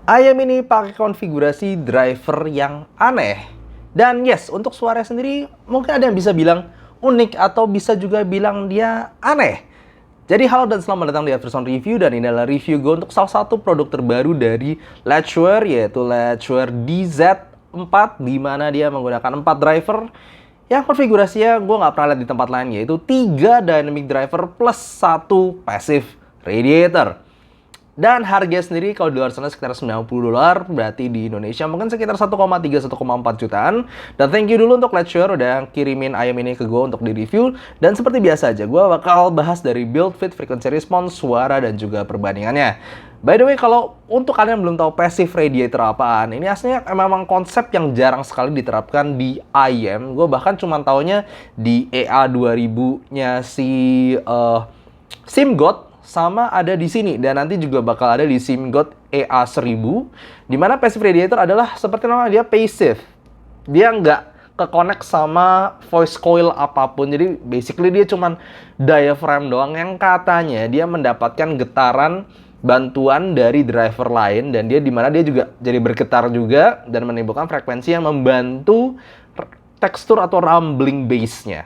Ayam ini pakai konfigurasi driver yang aneh. Dan yes, untuk suara sendiri mungkin ada yang bisa bilang unik atau bisa juga bilang dia aneh. Jadi halo dan selamat datang di Everson Review, dan ini adalah review gue untuk salah satu produk terbaru dari Latchware, yaitu Latchware DZ4, di mana dia menggunakan 4 driver yang konfigurasinya gue nggak pernah lihat di tempat lain, yaitu 3 dynamic driver plus 1 passive radiator. Dan harga sendiri kalau di luar sana sekitar $90, berarti di Indonesia mungkin sekitar 1,3-1,4 jutaan. Dan thank you dulu untuk Latchware udah kirimin ayam ini ke gue untuk di-review. Dan seperti biasa aja, gue bakal bahas dari build, fit, frequency response, suara, dan juga perbandingannya. By the way, kalau untuk kalian belum tahu passive radiator apaan, ini aslinya memang konsep yang jarang sekali diterapkan di ayam. Gue bahkan cuma taunya di EA 2000-nya si SIMGOT, sama ada di sini, dan nanti juga bakal ada di SIMGOT EA1000, dimana passive radiator adalah seperti namanya, dia passive, dia nggak ke-connect sama voice coil apapun. Jadi basically dia cuman diaphragm doang yang katanya dia mendapatkan getaran bantuan dari driver lain, dan dia dimana dia juga jadi bergetar juga dan menimbulkan frekuensi yang membantu tekstur atau rumbling bass-nya.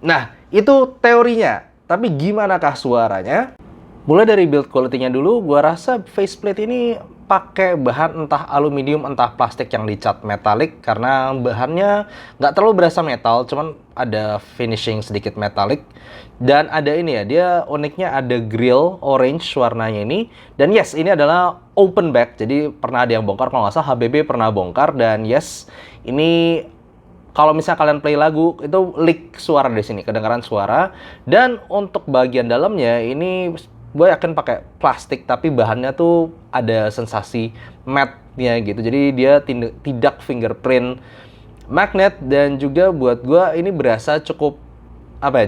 Nah, itu teorinya. Tapi gimanakah suaranya? Mulai dari build quality-nya dulu, gua rasa faceplate ini pakai bahan entah aluminium entah plastik yang dicat metalik, karena bahannya nggak terlalu berasa metal, cuman ada finishing sedikit metalik. Dan ada ini ya, dia uniknya ada grill orange warnanya ini. Dan yes, ini adalah open back, jadi pernah ada yang bongkar, kalau nggak salah HBB pernah bongkar. Dan yes, ini kalau misalnya kalian play lagu, itu leak suara di sini, kedengaran suara. Dan untuk bagian dalamnya ini gue yakin pakai plastik, tapi bahannya tuh ada sensasi matte-nya gitu. Jadi dia tidak fingerprint magnet, dan juga buat gue ini berasa cukup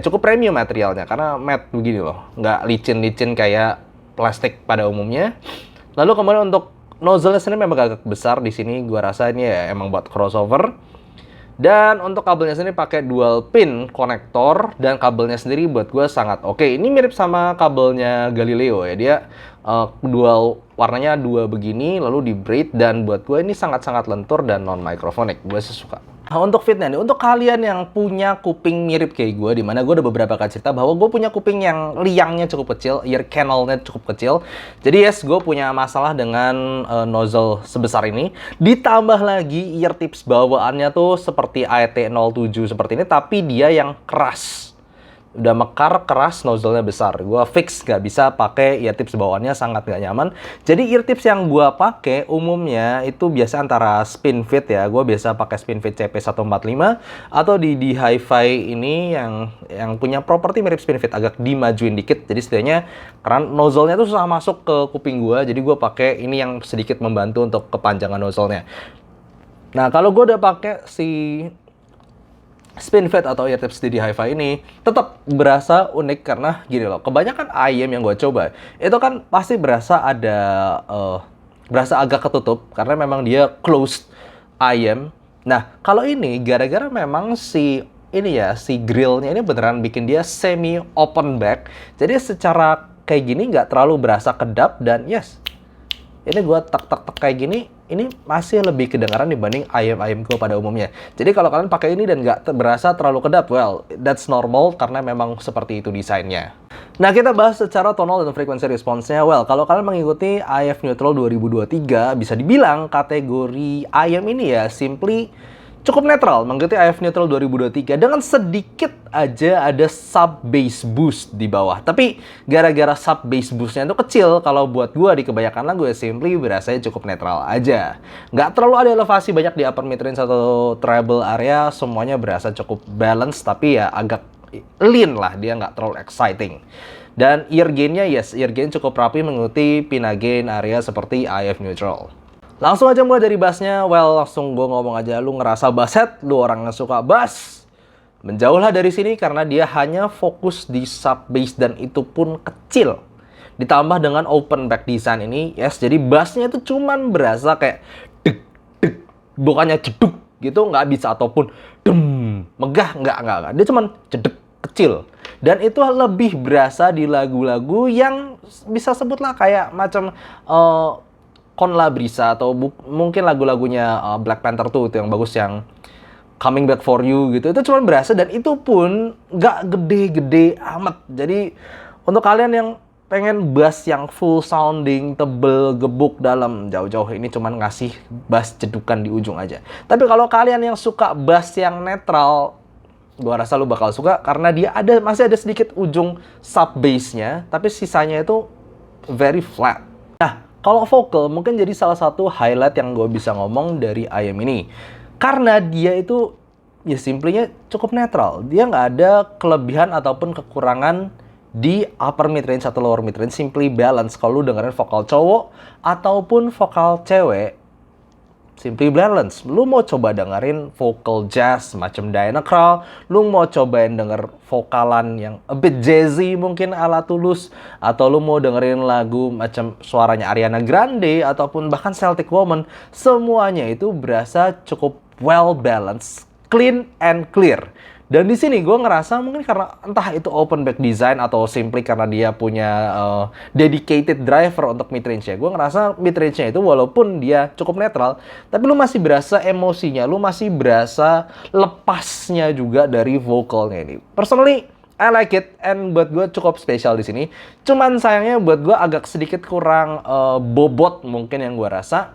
cukup premium materialnya, karena matte begini loh, nggak licin-licin kayak plastik pada umumnya. Lalu kemudian untuk nozzle-nya sendiri memang agak besar di sini, gue rasa ini ya emang buat crossover. Dan untuk kabelnya sendiri pakai dual pin konektor, dan kabelnya sendiri buat gue sangat oke. Ini mirip sama kabelnya Galileo ya, dia dual, warnanya dua begini, lalu di braid, dan buat gue ini sangat-sangat lentur dan non microphonic. Gue sih suka. Nah, untuk fitnya nih, untuk kalian yang punya kuping mirip kayak gue, dimana gue udah beberapa kali cerita bahwa gue punya kuping yang liangnya cukup kecil, ear canal-nya cukup kecil. Jadi yes, gue punya masalah dengan nozzle sebesar ini. Ditambah lagi ear tips bawaannya tuh seperti AET07 seperti ini, tapi dia yang keras. Udah mekar, keras, nozzle-nya besar. Gua fix gak bisa pakai ear tips bawaannya, sangat gak nyaman. Jadi ear tips yang gua pakai umumnya itu biasa antara SpinFit ya. Gua biasa pakai SpinFit CP145 atau di Hi-Fi ini yang punya properti mirip SpinFit, agak dimajuin dikit. Jadi setidaknya karena nozzle-nya tuh susah masuk ke kuping gua, jadi gua pakai ini yang sedikit membantu untuk kepanjangan nozzle-nya. Nah, kalau gua udah pakai si SpinFit atau ear tips di Hi-Fi ini tetap berasa unik, karena gini loh, kebanyakan ayam yang gue coba itu kan pasti berasa berasa agak ketutup karena memang dia closed ayam. Nah, kalau ini gara-gara memang si grillnya ini beneran bikin dia semi open back, jadi secara kayak gini nggak terlalu berasa kedap. Dan yes, ini gue tek kayak gini, ini masih lebih kedengaran dibanding ayam-ayam gue pada umumnya. Jadi kalau kalian pakai ini dan nggak berasa terlalu kedap, well, that's normal karena memang seperti itu desainnya. Nah, kita bahas secara tonal dan frequency response-nya. Well, kalau kalian mengikuti IF Neutral 2023, bisa dibilang kategori ayam ini ya simply cukup netral, mengikuti IF Neutral 2023 dengan sedikit aja ada sub bass boost di bawah. Tapi gara-gara sub bass boostnya itu kecil, kalau buat gue di kebanyakan lagu ya simply berasanya cukup netral aja. Nggak terlalu ada elevasi banyak di upper mid range atau treble area, semuanya berasa cukup balance, tapi ya agak lean lah, dia nggak terlalu exciting. Dan ear gain-nya, yes, ear gain cukup rapi mengikuti pinna gain area seperti IF Neutral. Langsung aja mulai dari bassnya. Well, langsung gue ngomong aja, lu ngerasa bass head, lu orang yang suka bass, menjauhlah dari sini karena dia hanya fokus di sub bass dan itu pun kecil. Ditambah dengan open back design ini, yes, jadi bassnya itu cuman berasa kayak deg deg, bukannya jeduk gitu, nggak bisa, ataupun megah, nggak. Dia cuman cedek kecil. Dan itu lebih berasa di lagu-lagu yang bisa sebutlah kayak macam Con La Brisa atau mungkin lagu-lagunya Black Panther tuh itu yang bagus, yang Coming Back For You gitu, itu cuma berasa, dan itu pun nggak gede-gede amat. Jadi untuk kalian yang pengen bass yang full sounding, tebel, gebuk dalam, jauh-jauh ini cuman ngasih bass cedukan di ujung aja. Tapi kalau kalian yang suka bass yang netral, gua rasa lu bakal suka karena dia masih ada sedikit ujung sub bassnya, tapi sisanya itu very flat. Nah, kalau vokal mungkin jadi salah satu highlight yang gue bisa ngomong dari IAM ini. Karena dia itu, ya simplenya cukup netral. Dia nggak ada kelebihan ataupun kekurangan di upper midrange atau lower midrange. Simply balance. Kalau lu dengerin vokal cowok ataupun vokal cewek, simply balance. Lu mau coba dengerin vokal jazz macam Diana Krall, lu mau cobain denger vokalan yang a bit jazzy mungkin ala Tulus, atau lu mau dengerin lagu macam suaranya Ariana Grande ataupun bahkan Celtic Woman, semuanya itu berasa cukup well balanced, clean and clear. Dan di sini gue ngerasa mungkin karena entah itu open back design atau simply karena dia punya dedicated driver untuk midrange-nya. Gue ngerasa midrange-nya itu walaupun dia cukup netral, tapi lu masih berasa emosinya, lu masih berasa lepasnya juga dari vokalnya ini. Personally, I like it, and buat gue cukup spesial di sini. Cuman sayangnya buat gue agak sedikit kurang bobot mungkin yang gue rasa.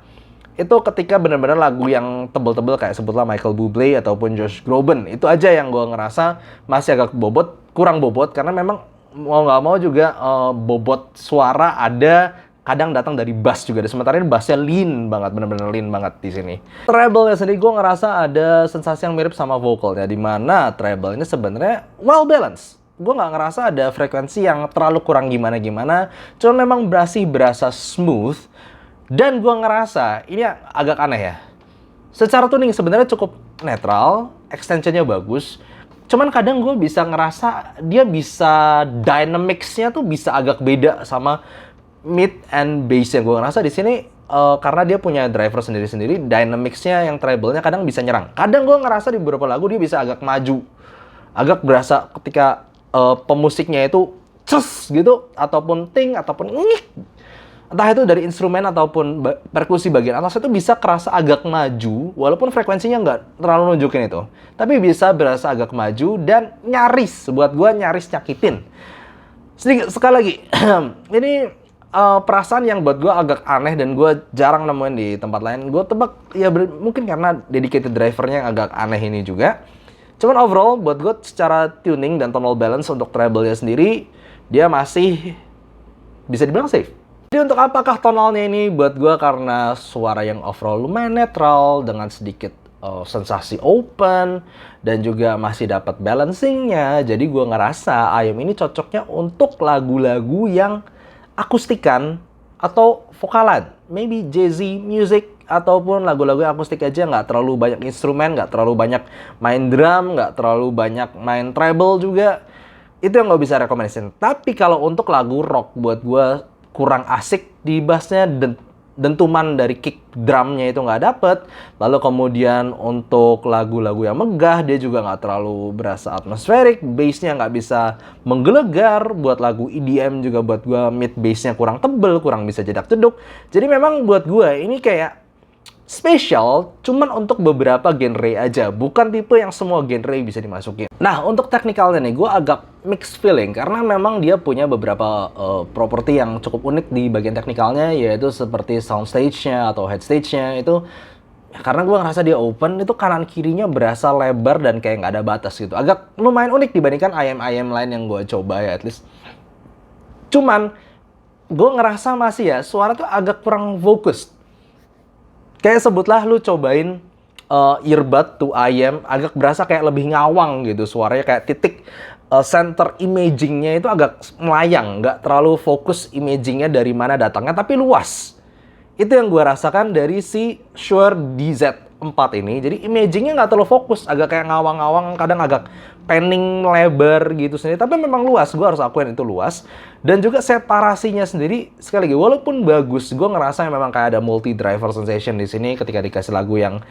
Itu ketika benar-benar lagu yang tebel-tebel kayak sebutlah Michael Bublé ataupun Josh Groban. Itu aja yang gue ngerasa masih agak bobot, kurang bobot, karena memang mau nggak mau juga bobot suara ada kadang datang dari bass juga. Sementara ini bassnya lean banget, benar-benar lean banget di sini. Treble-nya sendiri gue ngerasa ada sensasi yang mirip sama vokalnya, di mana treble ini sebenarnya well balanced. Gue nggak ngerasa ada frekuensi yang terlalu kurang gimana-gimana, cuma memang berasa smooth. Dan gue ngerasa, ini agak aneh ya, secara tuning sebenarnya cukup netral, extensionnya bagus, cuman kadang gue bisa ngerasa dia bisa dynamics-nya tuh bisa agak beda sama mid and bass-nya. Gue ngerasa di sini karena dia punya driver sendiri-sendiri, dynamics-nya yang treble-nya kadang bisa nyerang. Kadang gue ngerasa di beberapa lagu dia bisa agak maju, agak berasa ketika pemusiknya itu ces gitu, ataupun ting, ataupun ngik. Entah itu dari instrumen ataupun perkusi bagian atas itu bisa kerasa agak maju, walaupun frekuensinya nggak terlalu nunjukin itu. Tapi bisa berasa agak maju dan nyaris, buat gue nyaris nyakitin. Sekali lagi, ini perasaan yang buat gue agak aneh dan gue jarang nemuin di tempat lain. Gue tebak, ya mungkin karena dedicated drivernya yang agak aneh ini juga. Cuman overall, buat gue secara tuning dan tonal balance untuk treble-nya sendiri, dia masih bisa dibilang safe. Jadi untuk apakah tonalnya ini buat gue, karena suara yang overall lumayan netral dengan sedikit sensasi open dan juga masih dapat balancingnya. Jadi gue ngerasa IAM ini cocoknya untuk lagu-lagu yang akustikan atau vokalan, maybe jazzy music ataupun lagu-lagu yang akustik aja, nggak terlalu banyak instrumen, nggak terlalu banyak main drum, nggak terlalu banyak main treble juga. Itu yang gue bisa rekomendasiin. Tapi kalau untuk lagu rock, buat gue kurang asik di bassnya, dentuman dari kick drumnya itu nggak dapet. Lalu kemudian untuk lagu-lagu yang megah, dia juga nggak terlalu berasa atmosferik, bassnya nggak bisa menggelegar. Buat lagu EDM juga buat gue mid bassnya kurang tebel, kurang bisa jedak-jeduk. Jadi memang buat gue ini kayak spesial, cuman untuk beberapa genre aja, bukan tipe yang semua genre bisa dimasukin. Nah, untuk teknikalnya nih, gue agak mixed feeling, karena memang dia punya beberapa properti yang cukup unik di bagian teknikalnya, yaitu seperti soundstage-nya atau headstage-nya itu, karena gue ngerasa dia open, itu kanan kirinya berasa lebar dan kayak nggak ada batas gitu. Agak lumayan unik dibandingkan IAM lain yang gue coba ya, at least. Cuman, gue ngerasa masih ya, suara tuh agak kurang fokus. Kayak sebutlah lu cobain earbud to IAM, agak berasa kayak lebih ngawang gitu suaranya, kayak titik center imagingnya itu agak melayang, nggak terlalu fokus imagingnya dari mana datangnya, tapi luas. Itu yang gue rasakan dari si Shure DZ4 ini. Jadi imagingnya nggak terlalu fokus, agak kayak ngawang-ngawang, kadang agak panning lebar gitu sendiri. Tapi memang luas, gue harus akuin itu luas. Dan juga separasinya sendiri, sekali lagi, walaupun bagus, gue ngerasa memang kayak ada multi driver sensation di sini ketika dikasih lagu yang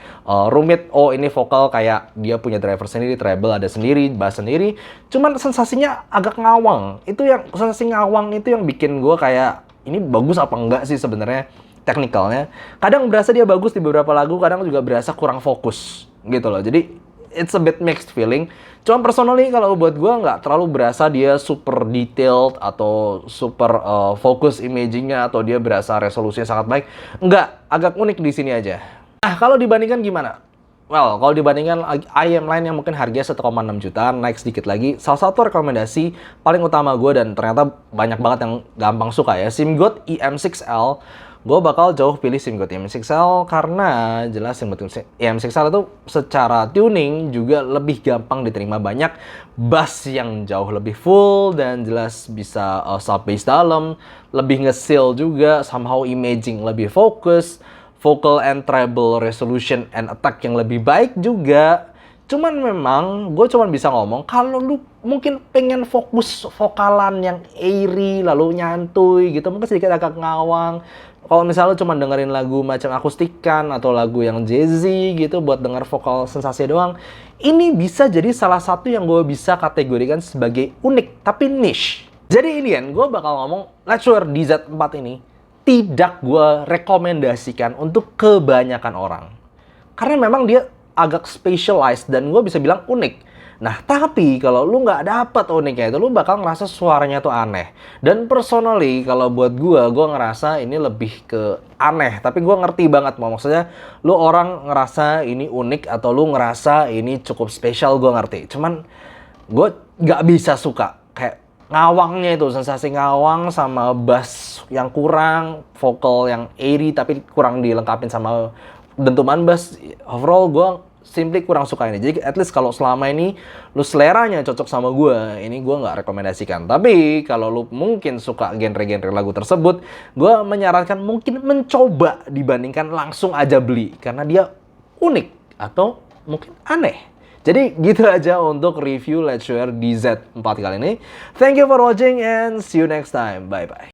rumit. Oh, ini vokal kayak dia punya driver sendiri, treble ada sendiri, bass sendiri. Cuman sensasinya agak ngawang. Itu yang sensasi ngawang itu yang bikin gue kayak ini bagus apa enggak sih sebenarnya. teknikalnya. Kadang berasa dia bagus di beberapa lagu, kadang juga berasa kurang fokus gitu loh. Jadi it's a bit mixed feeling. Cuma personally kalau buat gue nggak terlalu berasa dia super detailed atau super fokus imagingnya atau dia berasa resolusinya sangat baik. Nggak, agak unik di sini aja. Nah, kalau dibandingkan gimana? Well, kalau dibandingkan IM lain yang mungkin harganya 1,6 juta, naik sedikit lagi, salah satu rekomendasi paling utama gue dan ternyata banyak banget yang gampang suka ya, SIMGOT EM6L. Gue bakal jauh pilih SIMGOT EM6L karena jelas SIMGOT EM6L itu secara tuning juga lebih gampang diterima, banyak bass yang jauh lebih full dan jelas bisa sub bass dalam, lebih nge-seal juga, somehow imaging lebih fokus, vocal and treble resolution and attack yang lebih baik juga. Cuman memang gue cuman bisa ngomong kalau lu mungkin pengen fokus vokalan yang airy lalu nyantuy gitu, mungkin sedikit agak ngawang. Kalau misalnya lu cuma dengerin lagu macam akustikan atau lagu yang jazzy gitu buat denger vokal sensasi doang, ini bisa jadi salah satu yang gue bisa kategorikan sebagai unik tapi niche. Jadi ini kan gue bakal ngomong Lecturer DZ4 ini tidak gue rekomendasikan untuk kebanyakan orang. Karena memang dia agak specialized dan gue bisa bilang unik. Nah, tapi kalau lu nggak dapet uniknya itu, lu bakal ngerasa suaranya tuh aneh. Dan personally, kalau buat gue ngerasa ini lebih ke aneh. Tapi gue ngerti banget, maksudnya lu orang ngerasa ini unik atau lu ngerasa ini cukup spesial, gue ngerti. Cuman gue nggak bisa suka kayak ngawangnya itu, sensasi ngawang sama bass yang kurang, vokal yang airy tapi kurang dilengkapin sama dentuman bass. Overall gue simply kurang suka ini. Jadi at least kalau selama ini lu seleranya cocok sama gue, ini gue nggak rekomendasikan. Tapi kalau lu mungkin suka genre-genre lagu tersebut, gue menyarankan mungkin mencoba dibandingkan langsung aja beli karena dia unik atau mungkin aneh. Jadi gitu aja untuk review Lecturer DZ4 kali ini. Thank you for watching and see you next time. Bye-bye.